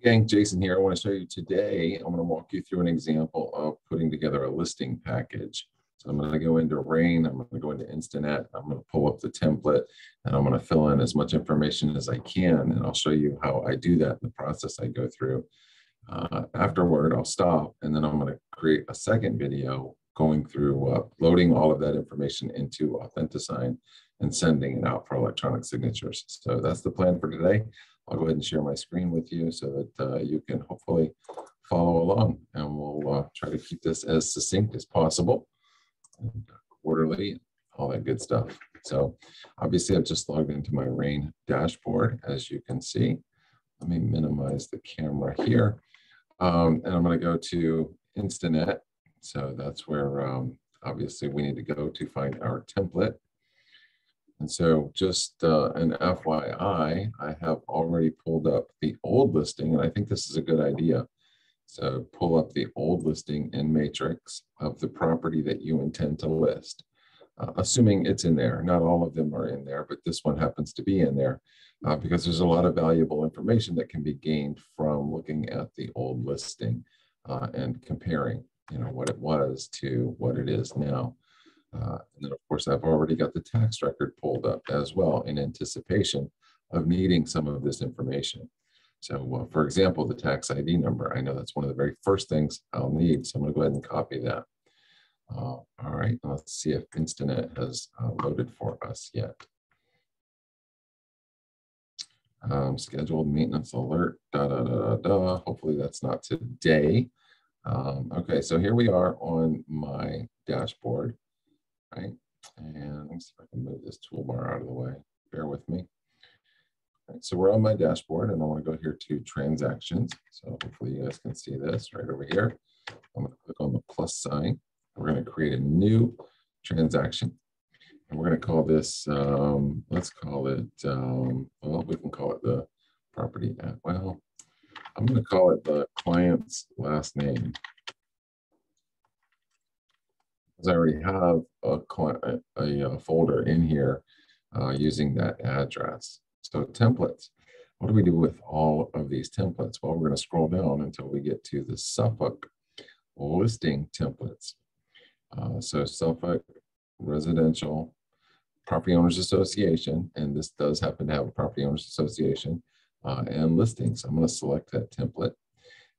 Gang, Jason here. I want to show you today, I'm going to walk you through an example of putting together a listing package. So I'm going to go into Rain, I'm going to go into Instanet, I'm going to pull up the template, and I'm going to fill in as much information as I can, and I'll show you how I do that in the process I go through. Afterward, I'll stop, and then I'm going to create a second video going through loading all of that information into Authentisign and sending it out for electronic signatures. So that's the plan for today. I'll go ahead and share my screen with you so that you can hopefully follow along, and we'll try to keep this as succinct as possible, and quarterly, all that good stuff. So obviously I've just logged into my Rain dashboard, as you can see. Let me minimize the camera here. And I'm going to go to Instanet. So that's where obviously we need to go to find our template. And so just an FYI, I have already pulled up the old listing, and I think this is a good idea. So pull up the old listing in Matrix of the property that you intend to list, assuming it's in there. Not all of them are in there, but this one happens to be in there because there's a lot of valuable information that can be gained from looking at the old listing and comparing, what it was to what it is now. And then, of course, I've already got the tax record pulled up as well in anticipation of needing some of this information. So, for example, the tax ID number, I know that's one of the very first things I'll need. So I'm going to go ahead and copy that. All right, let's see if Instanet has loaded for us yet. Scheduled maintenance alert, Hopefully that's not today. Okay, so here we are on my dashboard. Right, and let me see if I can move this toolbar out of the way. Bear with me. Right, so we're on my dashboard, and I want to go here to transactions. So hopefully you guys can see this right over here. I'm going to click on the plus sign. We're going to create a new transaction, and we're going to call this. Let's call it. Well, we can call it the property. Well, I'm going to call it the client's last name, because I already have a folder in here using that address. So templates, what do we do with all of these templates? Well, we're going to scroll down until we get to the Suffolk listing templates. So Suffolk Residential Property Owners Association, and this does happen to have a Property Owners Association and listings. I'm going to select that template.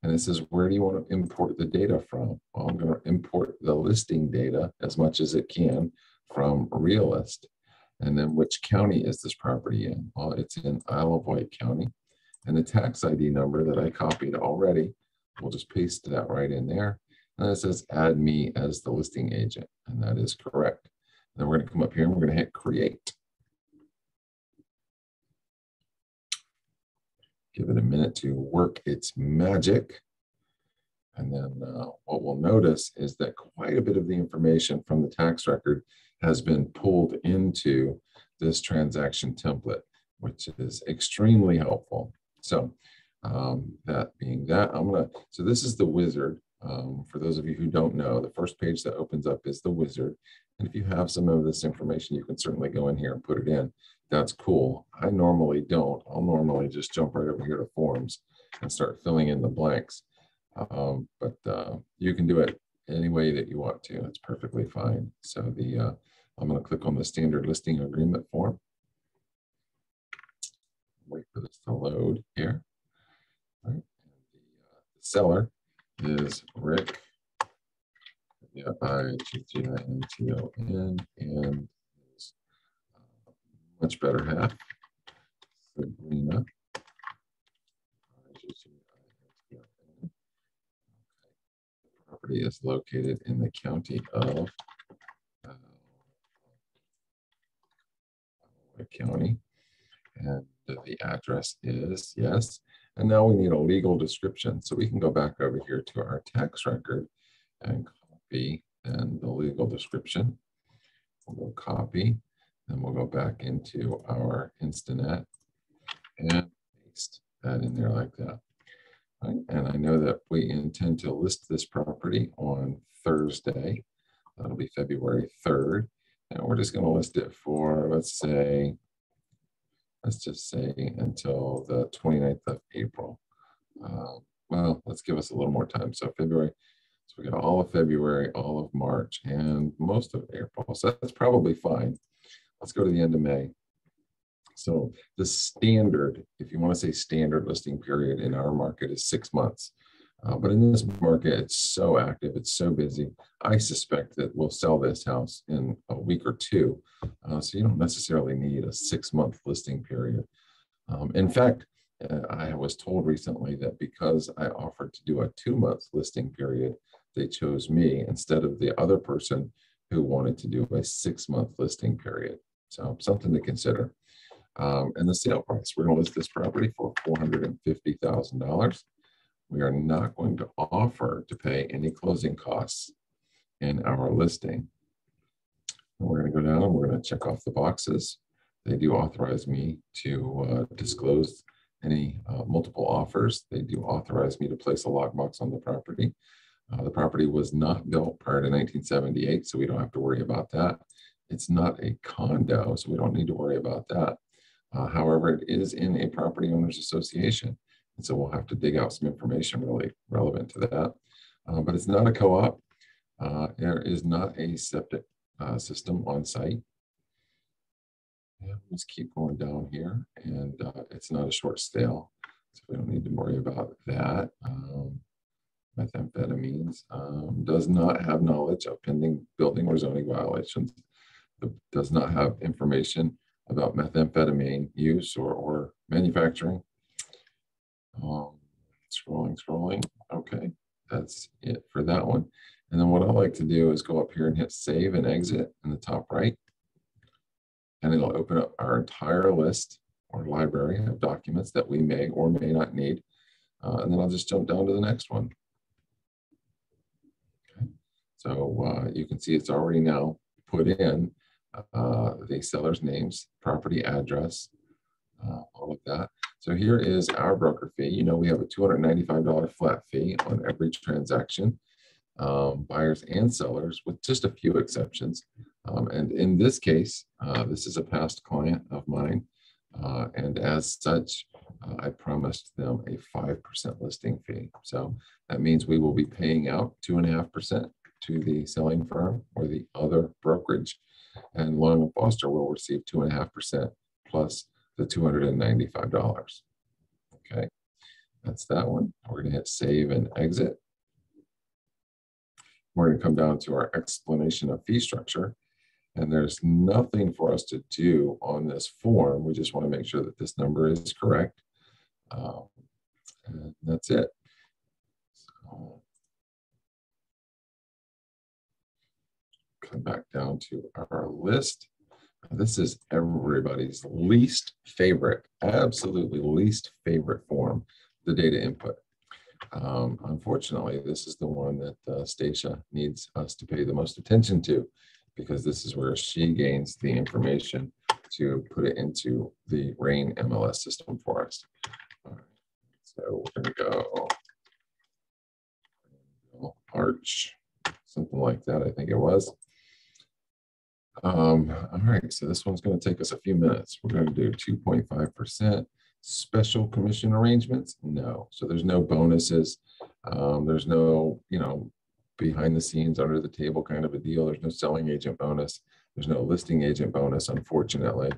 And it says, where do you want to import the data from? Well, I'm going to import the listing data as much as it can from Realist. And then which county is this property in? Well, it's in Isle of Wight County. And the tax ID number that I copied already, we'll just paste that right in there. And it says, add me as the listing agent. And that is correct. And then we're going to come up here and we're going to hit create. Give it a minute to work its magic. And then what we'll notice is that quite a bit of the information from the tax record has been pulled into this transaction template, which is extremely helpful. So that being that, so this is the wizard. For those of you who don't know, the first page that opens up is the wizard. And if you have some of this information, you can certainly go in here and put it in. That's cool. I normally don't. I'll normally just jump right over here to forms and start filling in the blanks. But you can do it any way that you want to. It's perfectly fine. So I'm going to click on the standard listing agreement form. Wait for this to load here. All right. The seller is Rick, Igginton, and his much better half, Sabrina. The property is located in the county of County, and the address is, yes. And now we need a legal description. So we can go back over here to our tax record and copy and the legal description. We'll go copy, then we'll go back into our Instanet and paste that in there like that. Right. And I know that we intend to list this property on Thursday. That'll be February 3rd. And we're just going to list it for, let's just say until the 29th of April. Well, let's give us a little more time. So February, so we got all of February, all of March, and most of April. So that's probably fine. Let's go to the end of May. So the standard, if you want to say standard listing period in our market, is 6 months. But in this market, it's so active, it's so busy. I suspect that we'll sell this house in a week or two. So you don't necessarily need a 6-month listing period. In fact, I was told recently that because I offered to do a 2-month listing period, they chose me instead of the other person who wanted to do a 6-month listing period. So something to consider. And the sale price, we're going to list this property for $450,000. We are not going to offer to pay any closing costs in our listing. And we're going to go down and we're going to check off the boxes. They do authorize me to disclose any multiple offers. They do authorize me to place a lockbox on the property. The property was not built prior to 1978, so we don't have to worry about that. It's not a condo, so we don't need to worry about that. However, it is in a property owners association. And so we'll have to dig out some information really relevant to that. But it's not a co-op. There is not a septic system on site. Yeah, let's keep going down here. And it's not a short stale. So we don't need to worry about that. Methamphetamines. Does not have knowledge of pending building or zoning violations. Does not have information about methamphetamine use or manufacturing. Scrolling. Okay, that's it for that one. And then what I like to do is go up here and hit save and exit in the top right. And it'll open up our entire list or library of documents that we may or may not need. And then I'll just jump down to the next one. Okay. So you can see it's already now put in the seller's names, property address, all of that. So here is our broker fee. You know, we have a $295 flat fee on every transaction, buyers and sellers, with just a few exceptions. And in this case, this is a past client of mine. And as such, I promised them a 5% listing fee. So that means we will be paying out 2.5% to the selling firm or the other brokerage. And Long & Foster will receive 2.5% plus the $295. Okay, that's that one. We're going to hit save and exit. We're going to come down to our explanation of fee structure. And there's nothing for us to do on this form. We just want to make sure that this number is correct. And that's it. So, come back down to our list. This is everybody's least favorite, absolutely least favorite form, the data input. Unfortunately, this is the one that Stacia needs us to pay the most attention to, because this is where she gains the information to put it into the RAIN MLS system for us. All right, so we're going to go Arch, something like that, I think it was. All right, so this one's going to take us a few minutes. We're going to do 2.5%. Special commission arrangements? No. So there's no bonuses. There's no, behind the scenes, under the table kind of a deal. There's no selling agent bonus. There's no listing agent bonus, unfortunately.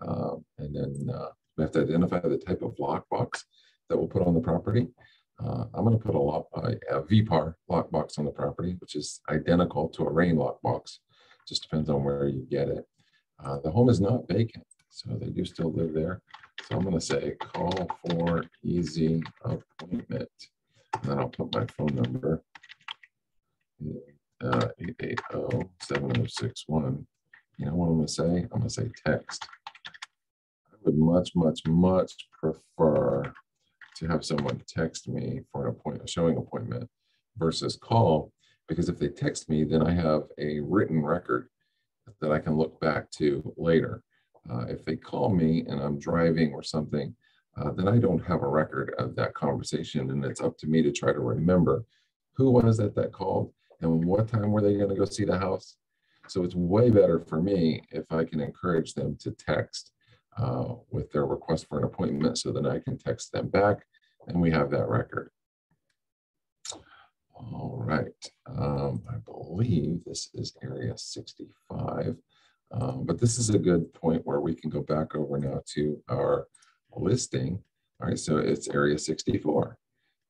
And then we have to identify the type of lockbox that we'll put on the property. I'm going to put a VPAR lockbox on the property, which is identical to a RAIN lockbox. Just depends on where you get it. The home is not vacant, so they do still live there. So I'm going to say call for easy appointment. And then I'll put my phone number, 880-7061. You know what I'm going to say? I'm going to say text. I would much prefer to have someone text me for an appointment, showing appointment, versus call. Because if they text me, then I have a written record that I can look back to later. If they call me and I'm driving or something, then I don't have a record of that conversation, and it's up to me to try to remember who was it that called and what time were they going to go see the house. So it's way better for me if I can encourage them to text with their request for an appointment, so then I can text them back and we have that record. All right, I believe this is area 65, but this is a good point where we can go back over now to our listing. All right, so it's area 64.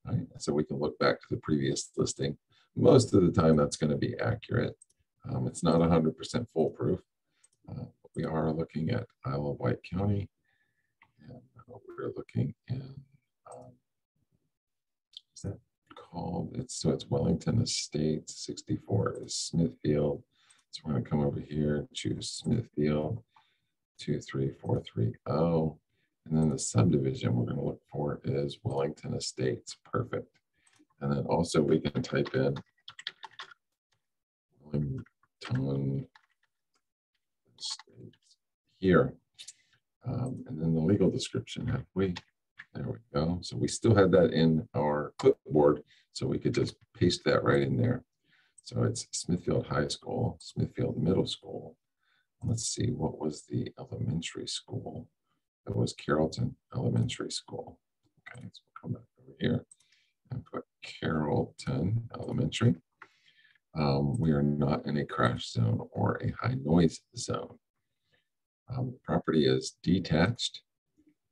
All right, so we can look back to the previous listing. Most of the time that's going to be accurate. It's not 100% foolproof. We are looking at Isle of Wight County, and we're looking in, is that called? It's Wellington Estates. 64 is Smithfield. So we're going to come over here, choose Smithfield, 23430. And then the subdivision we're going to look for is Wellington Estates. Perfect. And then also we can type in Wellington Estates here. And then the legal description, have we? There we go. So we still had that in our clipboard, so we could just paste that right in there. So it's Smithfield High School, Smithfield Middle School. Let's see, what was the elementary school? It was Carrollton Elementary School. Okay, so we'll come back over here and put Carrollton Elementary. We are not in a crash zone or a high noise zone. The property is detached,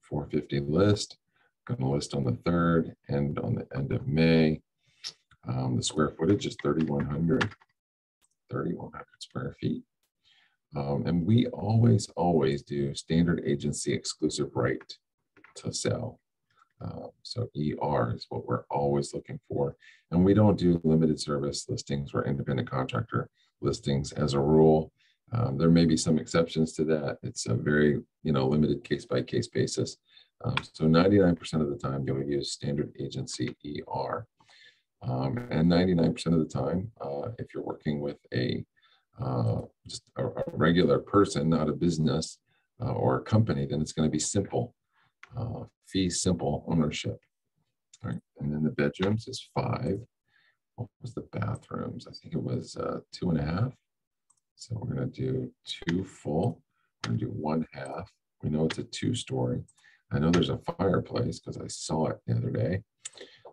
450 list, going to list on the 3rd and on the end of May. The square footage is 3,100 square feet. And we always do standard agency exclusive right to sell. So ER is what we're always looking for. And we don't do limited service listings or independent contractor listings as a rule. There may be some exceptions to that. It's a very limited case-by-case basis. So 99% of the time you'll use standard agency ER. And 99% of the time, if you're working with just a regular person, not a business or a company, then it's going to be simple, fee simple ownership. All right. And then the bedrooms is 5. What was the bathrooms? I think it was 2.5. So we're going to do 2 full. We're going to do 1 half. We know it's a 2-story. I know there's a fireplace because I saw it the other day.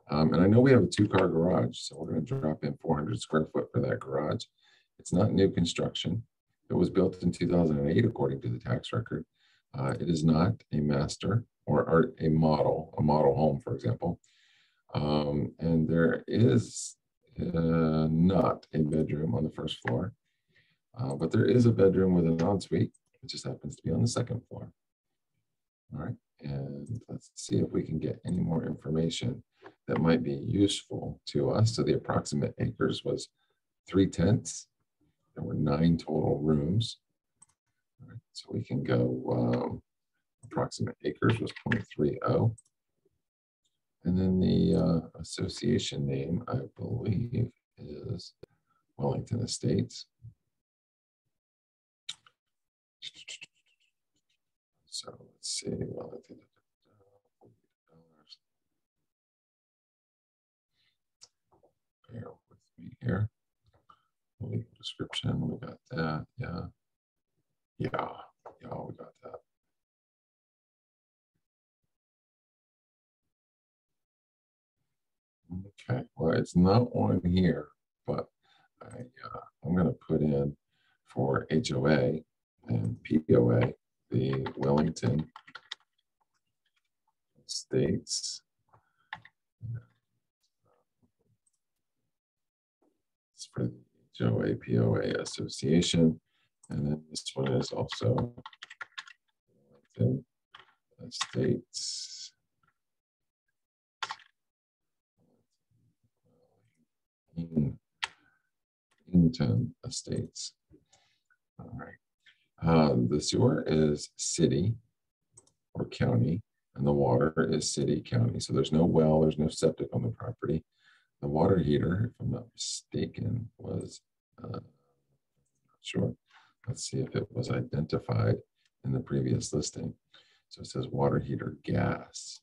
And I know we have a 2-car garage, so we're going to drop in 400 square foot for that garage. It's not new construction. It was built in 2008, according to the tax record. It is not a master or a model home, for example. And there is not a bedroom on the 1st floor, but there is a bedroom with an ensuite. It just happens to be on the 2nd floor. All right, and let's see if we can get any more information that might be useful to us. So the approximate acres was 3/10. There were 9 total rooms. All right, so we can go approximate acres was 0.30. And then the association name, I believe, is Wellington Estates. So let's see, Wellington. Bear with me here. Legal description, we got that. Yeah, we got that. Okay, well, it's not on here, but I'm going to put in for HOA and POA the Wellington Estates. It's for the HOA POA Association, and then this one is also Wellington Estates. Wellington Estates. All right. The sewer is city or county, and the water is city, county. So there's no well, there's no septic on the property. The water heater, if I'm not mistaken, was, not sure. Let's see if it was identified in the previous listing. So it says water heater gas.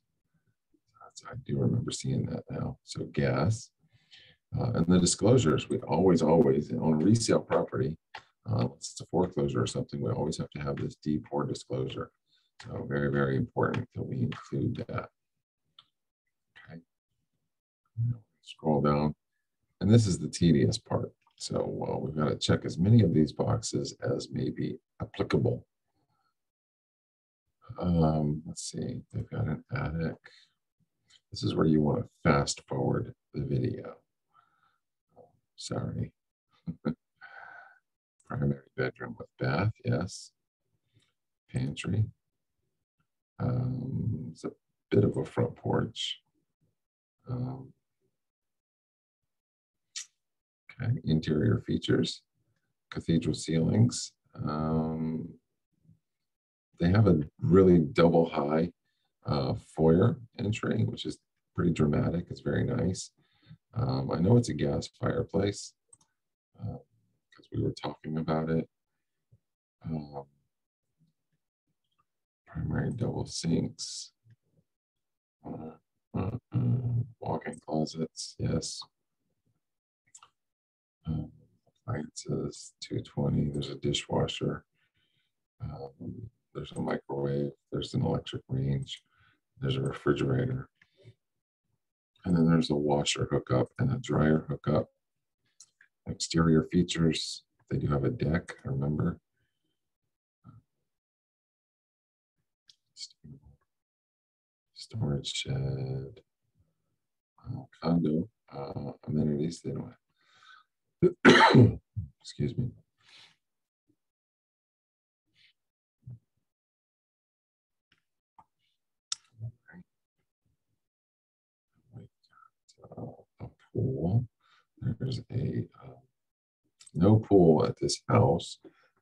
I do remember seeing that now. So gas. And the disclosures, we always, on a resale property, it's a foreclosure or something, we always have to have this D4 disclosure. So very, very important that we include that. Scroll down, and this is the tedious part. So we've got to check as many of these boxes as may be applicable. Let's see, they've got an attic. This is where you want to fast forward the video. Sorry. Primary bedroom with bath, yes. Pantry. It's a bit of a front porch. Okay, interior features, cathedral ceilings. They have a really double high foyer entry, which is pretty dramatic. It's very nice. I know it's a gas fireplace because we were talking about it. Primary double sinks. Walk-in closets, yes. Appliances, 220. There's a dishwasher. There's a microwave. There's an electric range. There's a refrigerator. And then there's a washer hookup and a dryer hookup. Exterior features, they do have a deck, remember. Storage shed. Condo amenities, they don't have. Excuse me. A pool. There's a no pool at this house,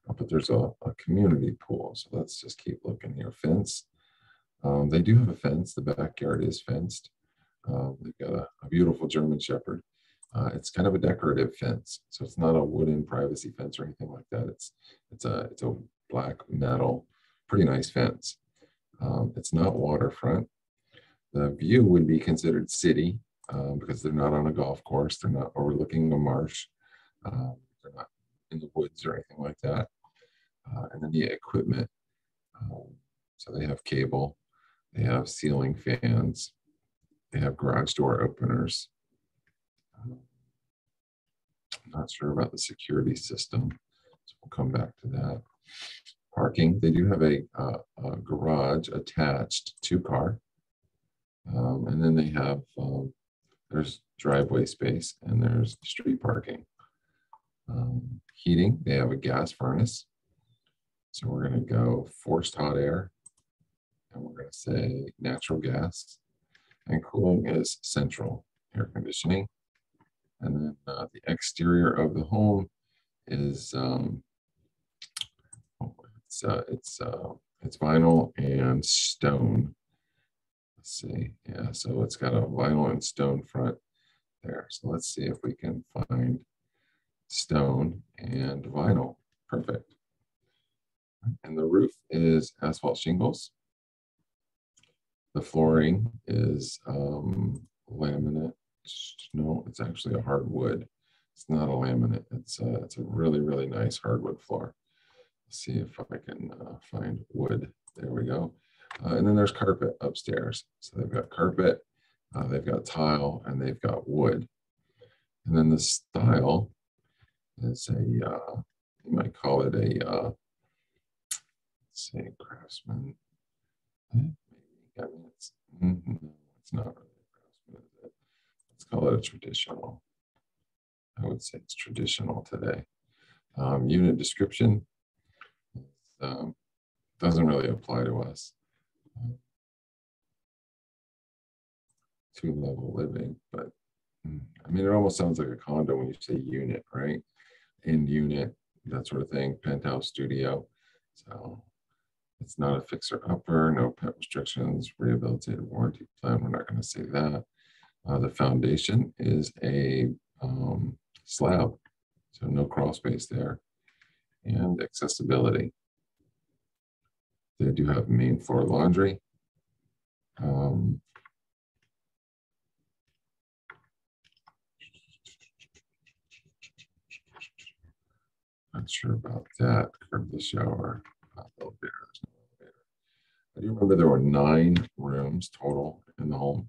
but there's a community pool. So let's just keep looking here. Fence. They do have a fence. The backyard is fenced. They've got a beautiful German Shepherd. It's kind of a decorative fence, so it's not a wooden privacy fence or anything like that. It's a black metal, pretty nice fence. It's not waterfront. The view would be considered city because they're not on a golf course. They're not overlooking a marsh. They're not in the woods or anything like that. And then the equipment. So they have cable. They have ceiling fans. They have garage door openers. I'm not sure about the security system, so we'll come back to that. Parking, they do have a garage attached to car. And then they have, there's driveway space and there's street parking. Heating, they have a gas furnace. So we're going to go forced hot air. And we're going to say natural gas. And cooling is central air conditioning. And then the exterior of the home is it's vinyl and stone. Let's see, yeah, so it's got a vinyl and stone front there. So let's see if we can find stone and vinyl. Perfect. And the roof is asphalt shingles. The flooring is laminate. No, it's actually a hardwood. It's not a laminate. It's a really, really nice hardwood floor. Let's see if I can find wood. There we go. And then there's carpet upstairs. So they've got carpet, they've got tile, and they've got wood. And then the style is a, you might call it a, let's say craftsman. I mean, it's not really a craftsman, is it? Let's call it a traditional. I would say it's traditional today. Unit description doesn't really apply to us. Two-level living, but I mean, it almost sounds like a condo when you say unit, right? In unit, that sort of thing, penthouse studio. So it's not a fixer-upper, no pet restrictions, rehabilitated warranty plan. We're not going to say that. The foundation is a slab, so no crawl space there. And accessibility. They do have main floor laundry. Not sure about that. Curb the shower. Elevator. There's no elevator. I do remember there were 9 rooms total in the home.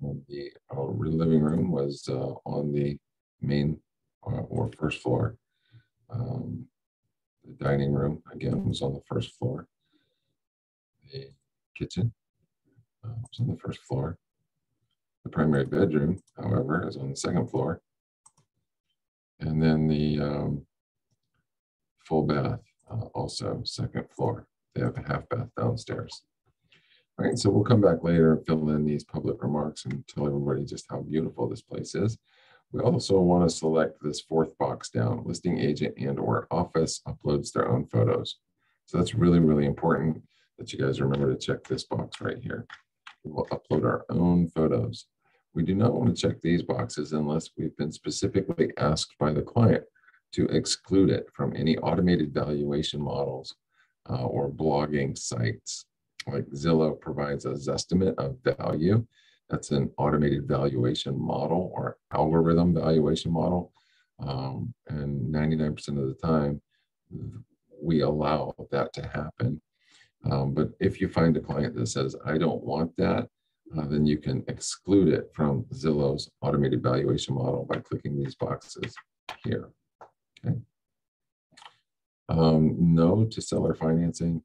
And the living room was on the main or first floor. The dining room, again, was on the first floor. The kitchen was on the first floor. The primary bedroom, however, is on the second floor. And then the full bath, also second floor. They have a half bath downstairs. All right, so we'll come back later and fill in these public remarks and tell everybody just how beautiful this place is. We also want to select this fourth box down, listing agent and or office uploads their own photos. So that's really, really important that you guys remember to check this box right here. We will upload our own photos. We do not want to check these boxes unless we've been specifically asked by the client to exclude it from any automated valuation models or blogging sites. Like Zillow provides a Zestimate of value. That's an automated valuation model or algorithm valuation model. And 99% of the time, we allow that to happen. But if you find a client that says, I don't want that, then you can exclude it from Zillow's automated valuation model by clicking these boxes here. Okay. No to seller financing.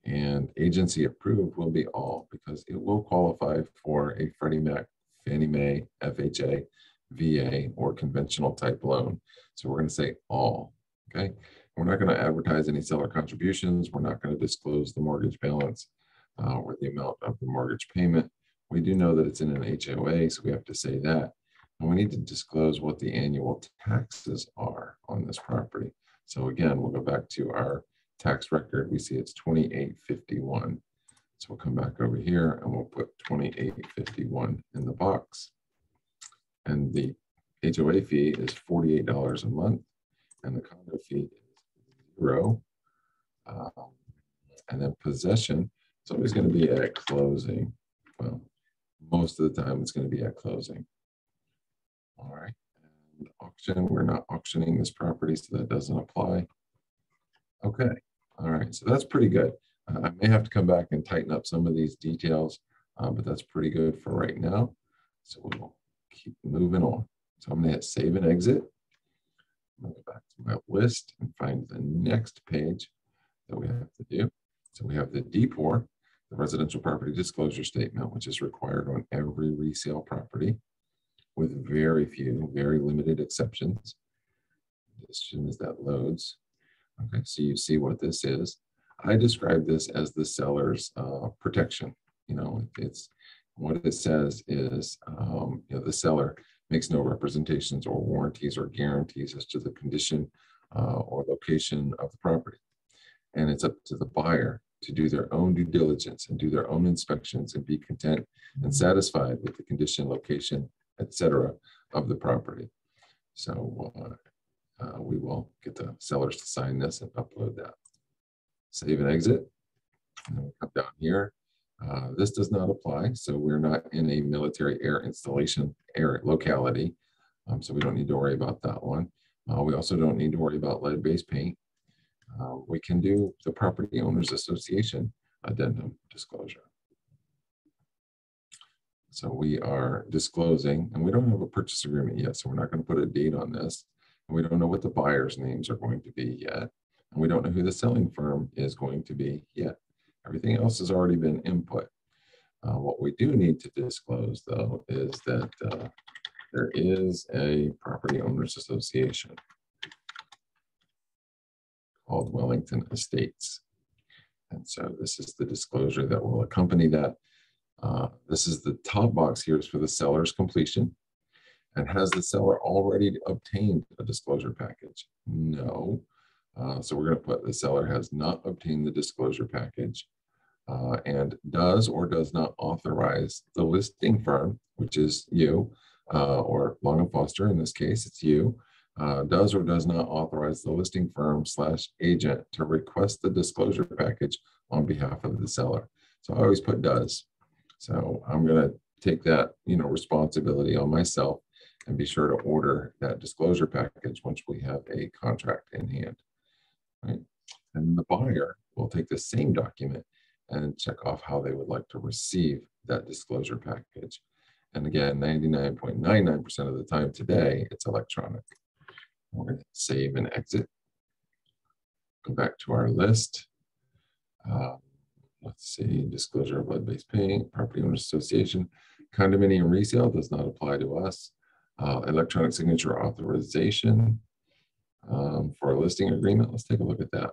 And agency approved will be all because it will qualify for a Freddie Mac, Fannie Mae, FHA, VA, or conventional type loan. So we're going to say all, okay? We're not going to advertise any seller contributions. We're not going to disclose the mortgage balance or the amount of the mortgage payment. We do know that it's in an HOA, so we have to say that. And we need to disclose what the annual taxes are on this property. So again, we'll go back to our tax record. We see it's 2851. So we'll come back over here and we'll put 2851 in the box. And the HOA fee is $48 a month, and the condo fee is $0. And then possession, it's always going to be at closing. Well, most of the time it's going to be at closing. All right. And auction, we're not auctioning this property, so that doesn't apply. Okay. All right, so that's pretty good. I may have to come back and tighten up some of these details, but that's pretty good for right now. So we'll keep moving on. So I'm going to hit save and exit. I'm going to go back to my list and find the next page that we have to do. So we have the D4, the residential property disclosure statement, which is required on every resale property with very few, very limited exceptions. As soon as that loads. Okay, so you see what this is. I describe this as the seller's protection. You know, it's what it says is, you know, the seller makes no representations or warranties or guarantees as to the condition or location of the property. And it's up to the buyer to do their own due diligence and do their own inspections and be content and satisfied with the condition, location, etc. of the property. So we will get the sellers to sign this and upload that. Save and exit. And we'll come down here. This does not apply, so we're not in a military air installation area locality, so we don't need to worry about that one. We also don't need to worry about lead-based paint. We can do the Property Owners Association Addendum disclosure. So we are disclosing, and we don't have a purchase agreement yet, so we're not going to put a date on this. And we don't know what the buyer's names are going to be yet. And we don't know who the selling firm is going to be yet. Everything else has already been input. What we do need to disclose, though, is that there is a Property Owners Association called Wellington Estates. And so this is the disclosure that will accompany that. This is the top box here is for the seller's completion. And has the seller already obtained a disclosure package? No. So we're going to put the seller has not obtained the disclosure package and does or does not authorize the listing firm, which is you, or Long & Foster, in this case, it's you, does or does not authorize the listing firm / agent to request the disclosure package on behalf of the seller. So I always put does. So I'm going to take that, responsibility on myself and be sure to order that disclosure package once we have a contract in hand. Right? And the buyer will take the same document and check off how they would like to receive that disclosure package. And again, 99.99% of the time today, it's electronic. We're going to save and exit. Go back to our list. Let's see, disclosure of lead-based paint, property owners association. Condominium resale does not apply to us. Electronic signature authorization for a listing agreement. Let's take a look at that.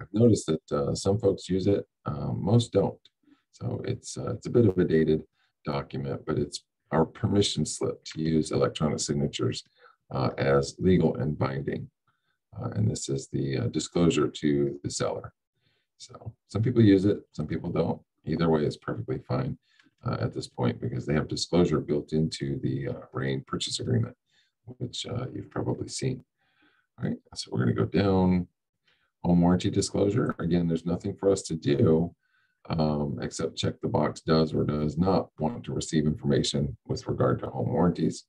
I've noticed that some folks use it, most don't. So it's a bit of a dated document, but it's our permission slip to use electronic signatures as legal and binding. And this is the disclosure to the seller. So some people use it, some people don't. Either way is perfectly fine at this point because they have disclosure built into the RAIN purchase agreement, which you've probably seen. All right, so we're going to go down. Home warranty disclosure. Again, there's nothing for us to do except check the box does or does not want to receive information with regard to home warranties.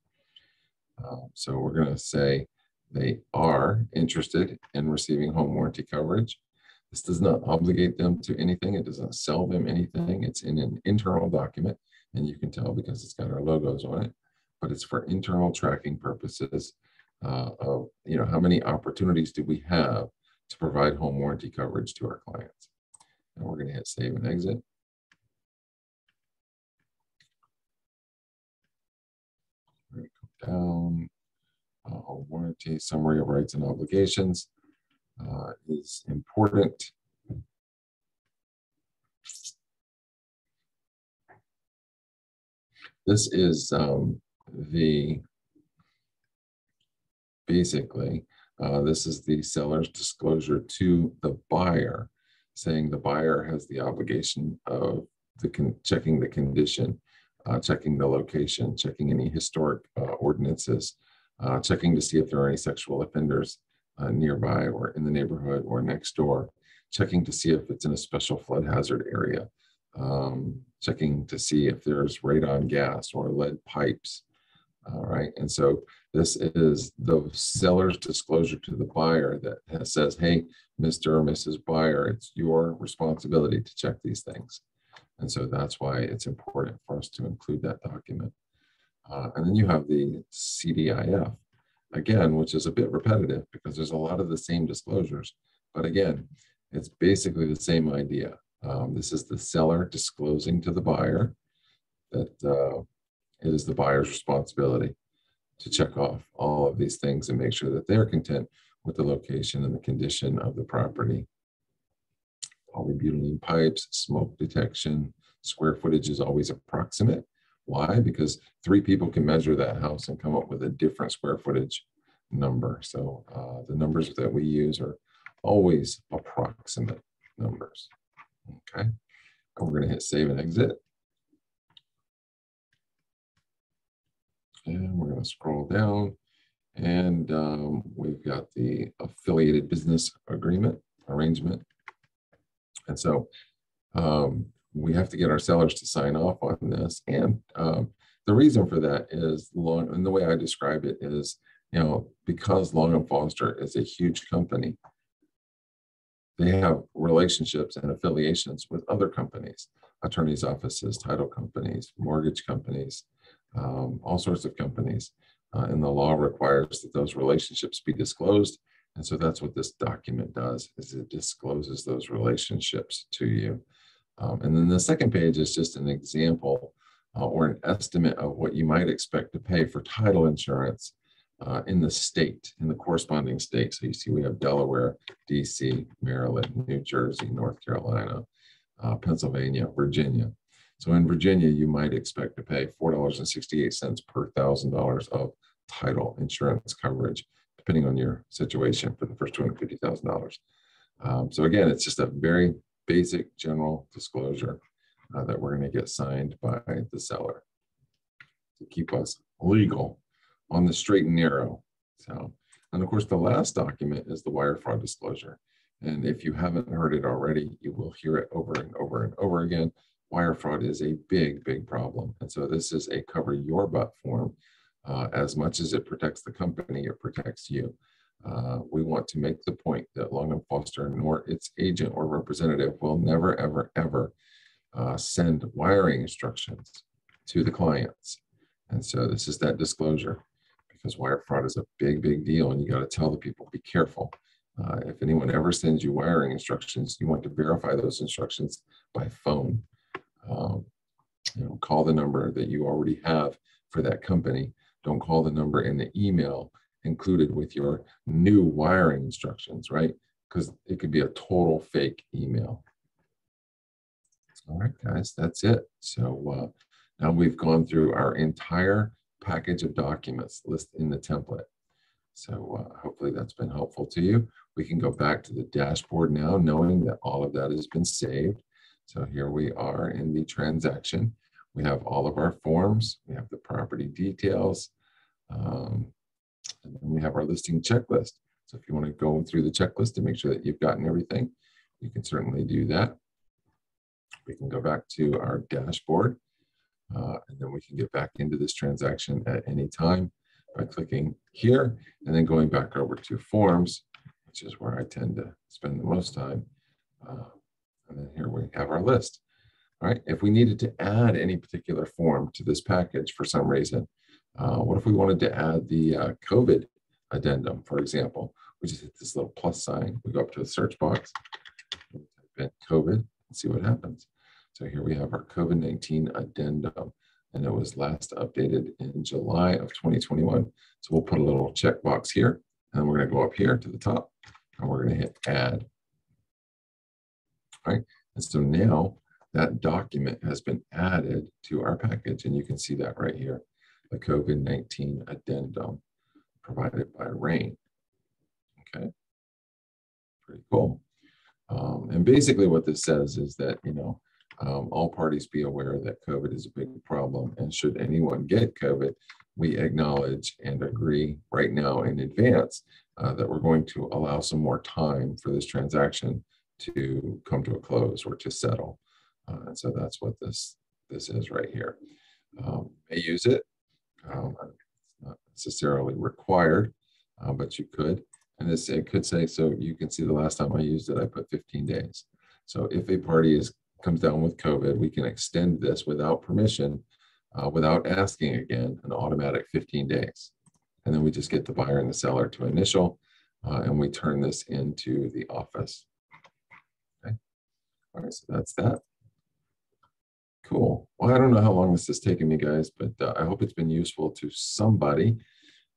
So we're going to say they are interested in receiving home warranty coverage. This does not obligate them to anything. It doesn't sell them anything. It's in an internal document, and you can tell because it's got our logos on it, but it's for internal tracking purposes of, how many opportunities do we have to provide home warranty coverage to our clients. And we're going to hit save and exit. We're going to go down. Home warranty, summary of rights and obligations is important. This is basically, this is the seller's disclosure to the buyer, saying the buyer has the obligation of checking the condition, checking the location, checking any historic ordinances, checking to see if there are any sexual offenders nearby or in the neighborhood or next door, checking to see if it's in a special flood hazard area, checking to see if there's radon gas or lead pipes. All right, and so this is the seller's disclosure to the buyer that says, hey, Mr. or Mrs. Buyer, it's your responsibility to check these things. And so that's why it's important for us to include that document. And then you have the CDIF, again, which is a bit repetitive because there's a lot of the same disclosures. But again, it's basically the same idea. This is the seller disclosing to the buyer that it is the buyer's responsibility to check off all of these things and make sure that they're content with the location and the condition of the property. Polybutylene pipes, smoke detection, square footage is always approximate. Why? Because 3 people can measure that house and come up with a different square footage number. So the numbers that we use are always approximate numbers. Okay, and we're going to hit save and exit. And we're going to scroll down, and we've got the affiliated business agreement arrangement. And so we have to get our sellers to sign off on this. And the reason for that is and the way I describe it is, because Long & Foster is a huge company, they have relationships and affiliations with other companies, attorneys' offices, title companies, mortgage companies, all sorts of companies. And the law requires that those relationships be disclosed. And so that's what this document does, is it discloses those relationships to you. And then the second page is just an example or an estimate of what you might expect to pay for title insurance in the state, in the corresponding state. So you see we have Delaware, DC, Maryland, New Jersey, North Carolina, Pennsylvania, Virginia. So in Virginia, you might expect to pay $4.68 per $1,000 of title insurance coverage, depending on your situation for the first $250,000. So again, it's just a very basic general disclosure that we're going to get signed by the seller to keep us legal on the straight and narrow. So, and of course, the last document is the wire fraud disclosure. And if you haven't heard it already, you will hear it over and over and over again. Wire fraud is a big, big problem. And so this is a cover your butt form. As much as it protects the company, it protects you. We want to make the point that Long & Foster nor its agent or representative will never, ever, ever send wiring instructions to the clients. And so this is that disclosure, because wire fraud is a big, big deal. And you got to tell the people, be careful. If anyone ever sends you wiring instructions, you want to verify those instructions by phone. Call the number that you already have for that company. Don't call the number in the email included with your new wiring instructions, right? Because it could be a total fake email. All right, guys, that's it. So now we've gone through our entire package of documents listed in the template. So hopefully that's been helpful to you. We can go back to the dashboard now, knowing that all of that has been saved. So here we are in the transaction. We have all of our forms. We have the property details. And then we have our listing checklist. So if you want to go through the checklist to make sure that you've gotten everything, you can certainly do that. We can go back to our dashboard, and then we can get back into this transaction at any time by clicking here and then going back over to forms, which is where I tend to spend the most time. And then here we have our list. All right, if we needed to add any particular form to this package for some reason, what if we wanted to add the COVID addendum, for example? We just hit this little plus sign. We go up to the search box, type in COVID, and see what happens. So here we have our COVID-19 Addendum, and it was last updated in July of 2021. So we'll put a little checkbox here, and we're going to go up here to the top, and we're going to hit Add. All right, and so now that document has been added to our package, and you can see that right here, the COVID-19 Addendum provided by Rain. Okay, pretty cool. And basically what this says is that, all parties be aware that COVID is a big problem, and should anyone get COVID, we acknowledge and agree right now in advance that we're going to allow some more time for this transaction to come to a close or to settle. And so that's what this is right here. May use it. It's not necessarily required, but you could. And it could say, so you can see the last time I used it, I put 15 days. So if a party comes down with COVID, we can extend this without permission, without asking again, an automatic 15 days. And then we just get the buyer and the seller to initial, and we turn this into the office. Okay. All right, so that's that. Cool. Well, I don't know how long this has taken me, guys, but I hope it's been useful to somebody.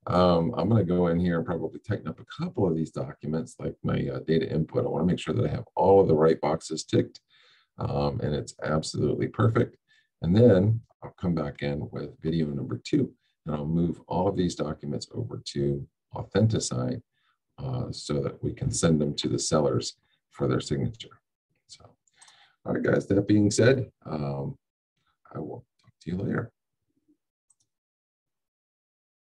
I'm going to go in here and probably tighten up a couple of these documents, like my data input. I want to make sure that I have all of the right boxes ticked, and it's absolutely perfect. And then I'll come back in with video number 2, and I'll move all of these documents over to Authenticate so that we can send them to the sellers for their signature. So, all right, guys, that being said, I will talk to you later.